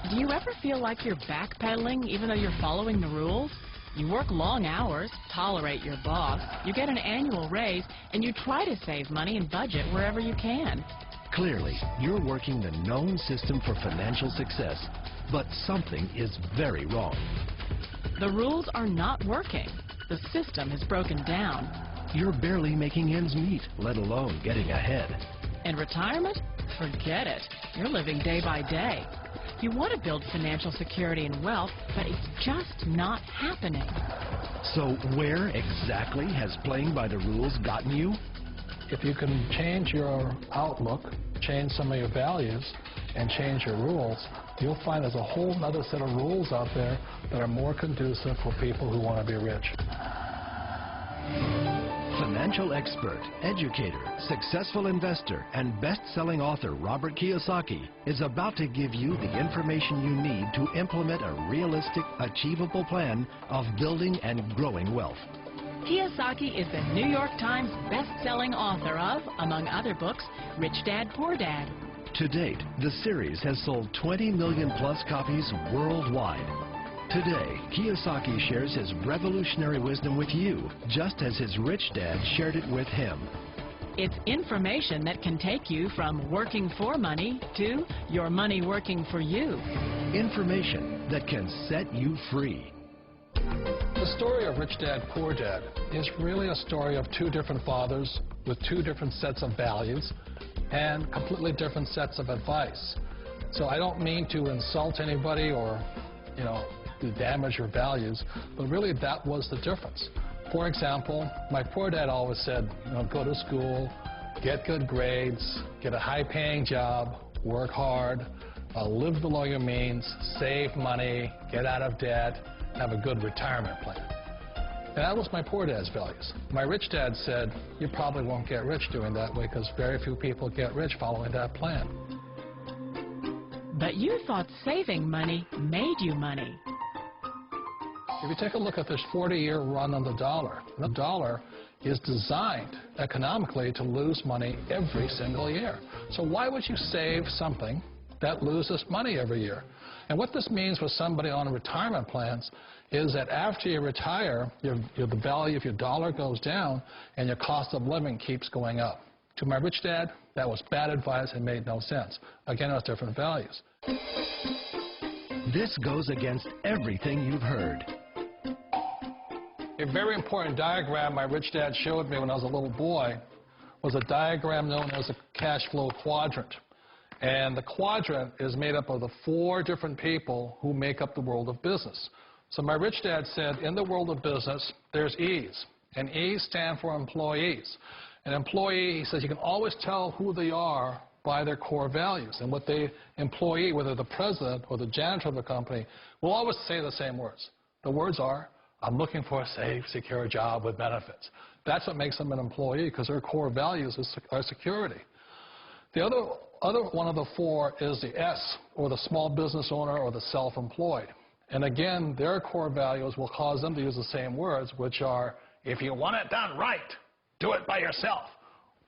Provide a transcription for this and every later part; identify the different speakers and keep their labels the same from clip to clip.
Speaker 1: Do you ever feel like you're backpedaling even though you're following the rules? You work long hours, tolerate your boss, you get an annual raise, and you try to save money and budget wherever you can.
Speaker 2: Clearly, you're working the known system for financial success, but something is very wrong.
Speaker 1: The rules are not working. The system is broken down.
Speaker 2: You're barely making ends meet, let alone getting ahead.
Speaker 1: And retirement? Forget it. You're living day by day. You want to build financial security and wealth, but it's just not happening.
Speaker 2: So where exactly has playing by the rules gotten you?
Speaker 3: If you can change your outlook, change some of your values, and change your rules, you'll find there's a whole other set of rules out there that are more conducive for people who want to be rich.
Speaker 2: Financial expert, educator, successful investor, and best-selling author Robert Kiyosaki is about to give you the information you need to implement a realistic, achievable plan of building and growing wealth.
Speaker 1: Kiyosaki is the New York Times best-selling author of, among other books, Rich Dad, Poor Dad.
Speaker 2: To date, the series has sold 20 million-plus copies worldwide. Today, Kiyosaki shares his revolutionary wisdom with you, just as his rich dad shared it with him.
Speaker 1: It's information that can take you from working for money to your money working for you.
Speaker 2: Information that can set you free.
Speaker 3: The story of Rich Dad, Poor Dad is really a story of two different fathers with two different sets of values and completely different sets of advice. So I don't mean to insult anybody or, to damage your values, but really that was the difference. For example, my poor dad always said, go to school, get good grades, get a high-paying job, work hard, live below your means, save money, get out of debt, have a good retirement plan. And that was my poor dad's values. My rich dad said, you probably won't get rich doing that way because very few people get rich following that plan.
Speaker 1: But you thought saving money made you money.
Speaker 3: If you take a look at this 40-year run on the dollar is designed economically to lose money every single year. So why would you save something that loses money every year? And what this means for somebody on retirement plans is that after you retire, the value of your dollar goes down and your cost of living keeps going up. To my rich dad, that was bad advice and made no sense. Again, it was different values.
Speaker 2: This goes against everything you've heard.
Speaker 3: A very important diagram my rich dad showed me when I was a little boy was a diagram known as a cash flow quadrant. And the quadrant is made up of the 4 different people who make up the world of business. So my rich dad said, in the world of business, there's E's. And E's stand for employees. An employee, he says, you can always tell who they are by their core values. And what the employee, whether the president or the janitor of the company, will always say the same words. The words are, I'm looking for a safe, secure job with benefits. That's what makes them an employee, because their core values are security. The other one of the 4 is the S, or the small business owner or the self-employed. And again, their core values will cause them to use the same words, which are, if you want it done right, do it by yourself.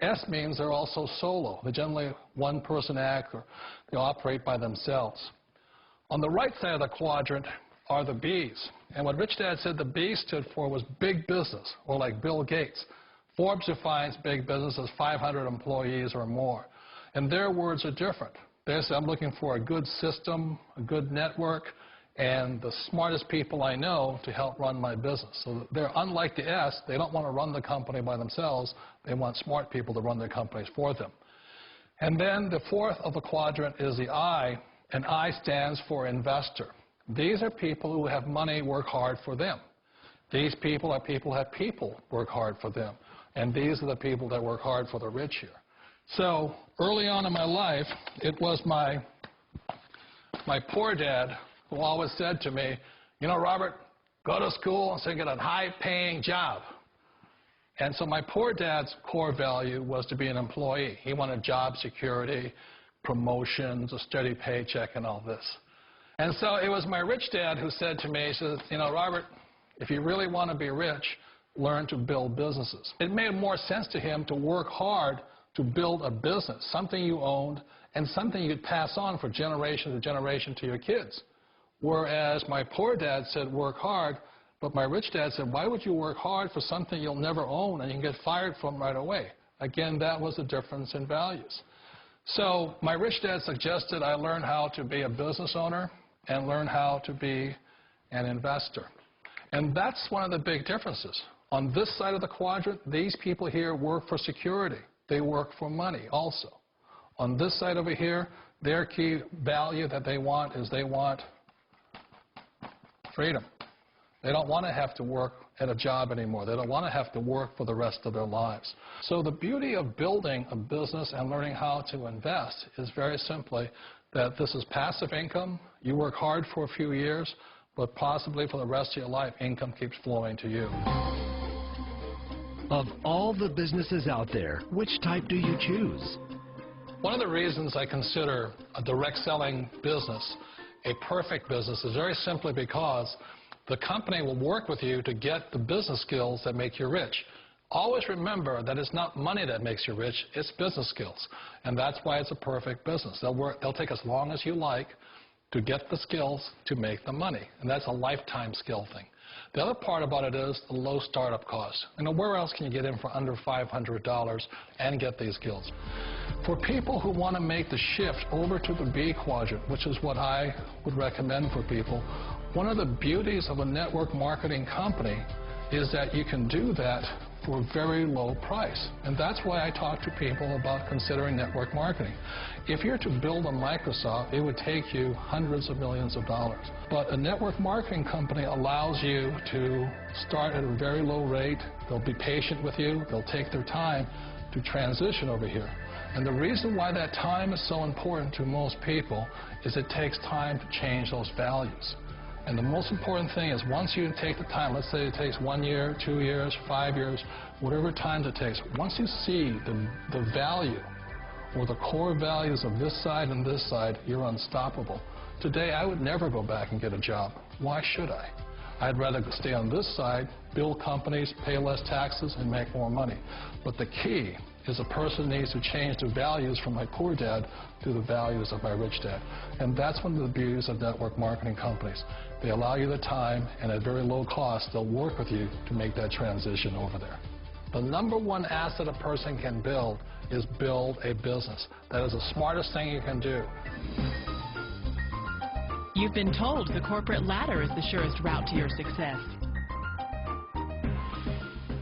Speaker 3: S means they're also solo. They're generally one-person act, or they operate by themselves. On the right side of the quadrant are the B's. And what Rich Dad said the B stood for was big business, or like Bill Gates. Forbes defines big business as 500 employees or more. And their words are different. They say, I'm looking for a good system, a good network, and the smartest people I know to help run my business. So they're unlike the S. They don't want to run the company by themselves. They want smart people to run their companies for them. And then the 4th of the quadrant is the I, and I stands for investor. These are people who have money work hard for them. These people are people who have people work hard for them. And these are the people that work hard for the rich here. So early on in my life, it was my poor dad who always said to me, Robert, go to school and get a high-paying job. And so my poor dad's core value was to be an employee. He wanted job security, promotions, a steady paycheck, and all this. And so it was my rich dad who said to me, he says, Robert, if you really want to be rich, learn to build businesses. It made more sense to him to work hard to build a business, something you owned and something you could pass on for generation to generation to your kids. Whereas my poor dad said work hard, but my rich dad said, why would you work hard for something you'll never own and you can get fired from right away? Again, that was the difference in values. So my rich dad suggested I learn how to be a business owner and learn how to be an investor. And that's one of the big differences. On this side of the quadrant, these people here work for security. They work for money also. On this side over here, their key value that they want is they want freedom. They don't want to have to work at a job anymore. They don't want to have to work for the rest of their lives. So the beauty of building a business and learning how to invest is very simply that this is passive income. You work hard for a few years, but possibly for the rest of your life, income keeps flowing to you.
Speaker 2: Of all the businesses out there, which type do you choose?
Speaker 3: One of the reasons I consider a direct selling business a perfect business is very simply because the company will work with you to get the business skills that make you rich. Always remember that it's not money that makes you rich, it's business skills. And that's why it's a perfect business. They'll take as long as you like to get the skills to make the money. And that's a lifetime skill thing. The other part about it is the low startup cost. Where else can you get in for under $500 and get these skills? For people who want to make the shift over to the B quadrant, which is what I would recommend for people, one of the beauties of a network marketing company is that you can do that for a very low price. And that's why I talk to people about considering network marketing. If you're to build a Microsoft, it would take you hundreds of millions of dollars. But a network marketing company allows you to start at a very low rate. They'll be patient with you. They'll take their time to transition over here. And the reason why that time is so important to most people is it takes time to change those values. And the most important thing is once you take the time, let's say it takes 1 year, 2 years, 5 years, whatever time it takes, once you see the value or the core values of this side and this side, you're unstoppable. Today, I would never go back and get a job. Why should I? I'd rather stay on this side, build companies, pay less taxes, and make more money. But the key is a person needs to change the values from my poor dad to the values of my rich dad. And that's one of the beauties of network marketing companies. They allow you the time, and at very low cost, they'll work with you to make that transition over there. The number one asset a person can build is build a business. That is the smartest thing you can do.
Speaker 1: You've been told the corporate ladder is the surest route to your success.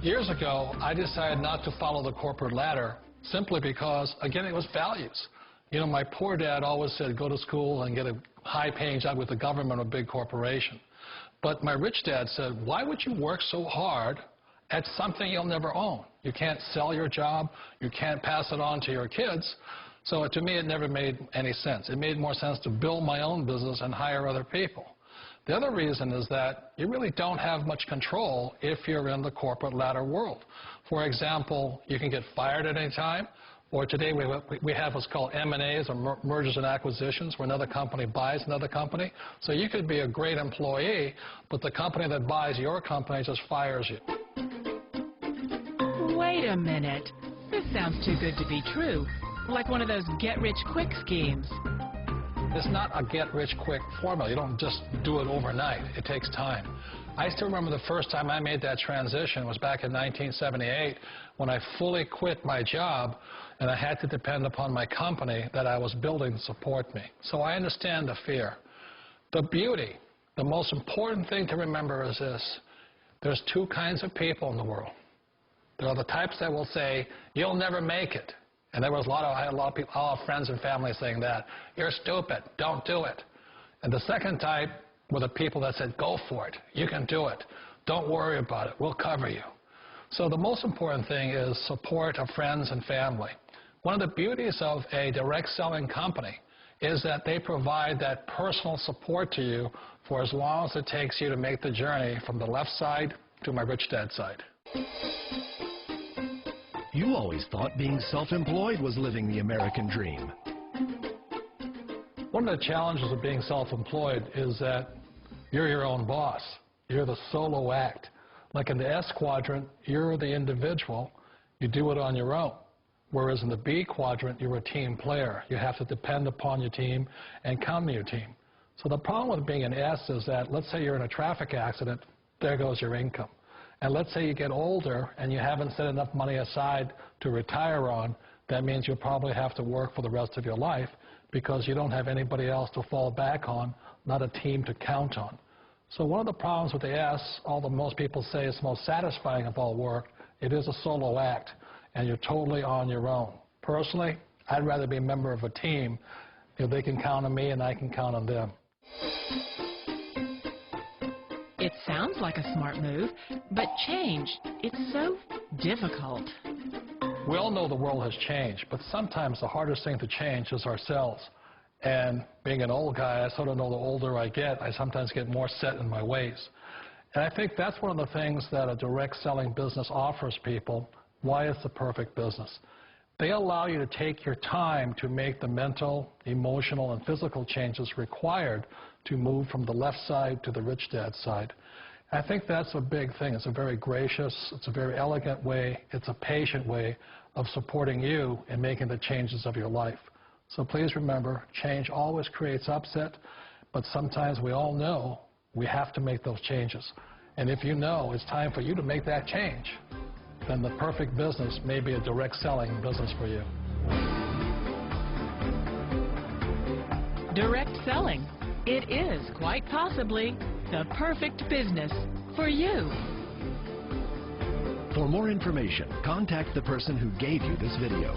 Speaker 3: Years ago, I decided not to follow the corporate ladder simply because, again, it was values. You know, my poor dad always said, go to school and get a high-paying job with the government or a big corporation. But my rich dad said, why would you work so hard at something you'll never own? You can't sell your job. You can't pass it on to your kids. So to me, it never made any sense. It made more sense to build my own business and hire other people. The other reason is that you really don't have much control if you're in the corporate ladder world. For example, you can get fired at any time, or today we have what's called M&As, or mergers and acquisitions, where another company buys another company. So you could be a great employee, but the company that buys your company just fires you.
Speaker 1: Wait a minute. This sounds too good to be true. Like one of those get-rich-quick schemes.
Speaker 3: It's not a get-rich-quick formula. You don't just do it overnight. It takes time. I still remember the first time I made that transition was back in 1978 when I fully quit my job and I had to depend upon my company that I was building to support me. So I understand the fear. The beauty, the most important thing to remember is this. There's two kinds of people in the world. There are the types that will say, you'll never make it. And I had a lot of people, all friends and family saying that. You're stupid. Don't do it. And the second type were the people that said, go for it. You can do it. Don't worry about it. We'll cover you. So the most important thing is support of friends and family. One of the beauties of a direct selling company is that they provide that personal support to you for as long as it takes you to make the journey from the left side to my rich dad side.
Speaker 2: You always thought being self-employed was living the American dream.
Speaker 3: One of the challenges of being self-employed is that you're your own boss. You're the solo act. Like in the S quadrant, you're the individual. You do it on your own. Whereas in the B quadrant, you're a team player. You have to depend upon your team and count on your team. So the problem with being an S is that, let's say you're in a traffic accident, there goes your income. And let's say you get older and you haven't set enough money aside to retire on, that means you'll probably have to work for the rest of your life because you don't have anybody else to fall back on, not a team to count on. So one of the problems with the S, although most people say it's the most satisfying of all work, it is a solo act, and you're totally on your own. Personally, I'd rather be a member of a team if they can count on me and I can count on them.
Speaker 1: It sounds like a smart move, but change, it's so difficult.
Speaker 3: We all know the world has changed, but sometimes the hardest thing to change is ourselves. And being an old guy, I sort of know the older I get, I sometimes get more set in my ways. And I think that's one of the things that a direct selling business offers people, why it's the perfect business. They allow you to take your time to make the mental, emotional, and physical changes required to move from the left side to the rich dad side. I think that's a big thing. It's a very gracious, it's a very elegant way, it's a patient way of supporting you in making the changes of your life. So please remember, change always creates upset, but sometimes we all know we have to make those changes. And if you know it's time for you to make that change, then the perfect business may be a direct selling business for you.
Speaker 1: Direct selling. It is quite possibly the perfect business for you.
Speaker 2: For more information, contact the person who gave you this video.